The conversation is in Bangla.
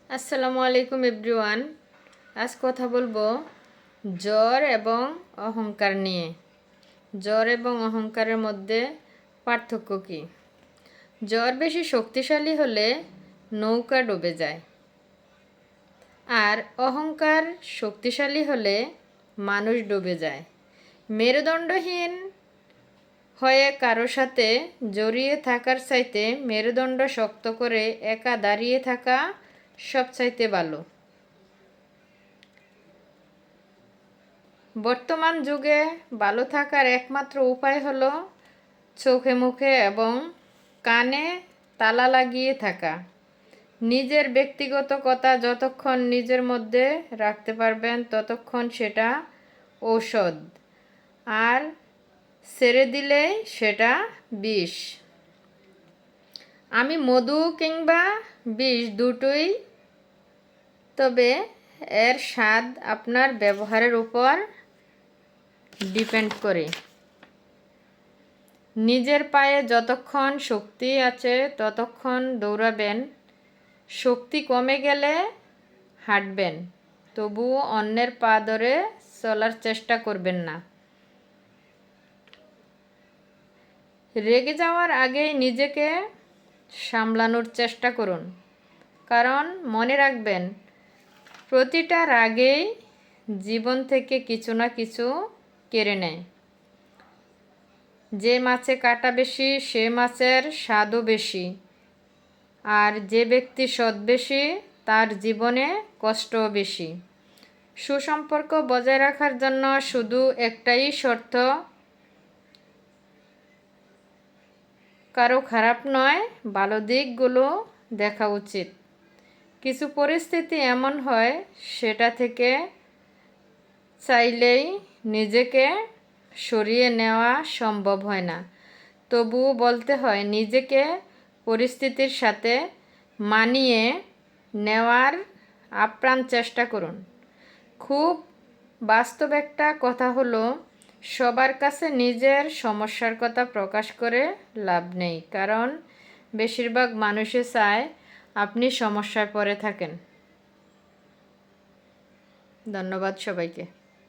আসসালামু আলাইকুম এভরিওয়ান। আজ কথা বলবো জ্বর এবং অহংকার নিয়ে। জ্বর এবং অহংকারের মধ্যে পার্থক্য কী? জ্বর বেশি শক্তিশালী হলে নৌকা ডুবে যায়, আর অহংকার শক্তিশালী হলে মানুষ ডুবে যায়। মেরুদণ্ডহীন হয়ে কারো সাথে জড়িয়ে থাকার চাইতে মেরুদণ্ড শক্ত করে একা দাঁড়িয়ে থাকা সবচাইতে ভালো। বর্তমান যুগে ভালো থাকার একমাত্র উপায় হলো চোখে মুখে এবং কানে তালা লাগিয়ে থাকা। নিজের ব্যক্তিগত কথা যতক্ষণ নিজের মধ্যে রাখতে পারবেন ততক্ষণ সেটা ঔষধ, আর ছেড়ে দিলে সেটা বিষ। আমি মধু কিংবা বিষ দুটোই, তবে এর স্বাদ আপনার ব্যবহারের উপর ডিপেন্ড করে। নিজের পায়ে যতক্ষণ শক্তি আছে ততক্ষণ দৌড়াবেন, শক্তি কমে গেলে হাঁটবেন, তবুও অন্যের পা ধরে চলার চেষ্টা করবেন না। রেগে যাওয়ার আগেই নিজেকে সামলানোর চেষ্টা করুন, কারণ মনে রাখবেন প্রতিটা রাগেই জীবন থেকে কিছু না কিছু কেড়ে নেয়। যে মাছে কাঁটা বেশি সে মাছের স্বাদও বেশি, আর যে ব্যক্তি সৎ বেশি তার জীবনে কষ্টও বেশি। সুসম্পর্ক বজায় রাখার জন্য শুধু একটাই শর্ত, কারো খারাপ নয় ভালো দিকগুলো দেখা উচিত। কিছু পরিস্থিতি এমন হয় সেটা থেকে চাইলেই নিজেকে সরিয়ে নেওয়া সম্ভব হয় না, তবুও বলতে হয় নিজেকে পরিস্থিতির সাথে মানিয়ে নেওয়ার আপ্রাণ চেষ্টা করুন। খুব বাস্তব একটা কথা হলো, সবার কাছে নিজের সমস্যার কথা প্রকাশ করে লাভ নেই, কারণ বেশিরভাগ মানুষই চায় আপনি সমস্যায় পড়ে থাকেন। ধন্যবাদ সবাইকে।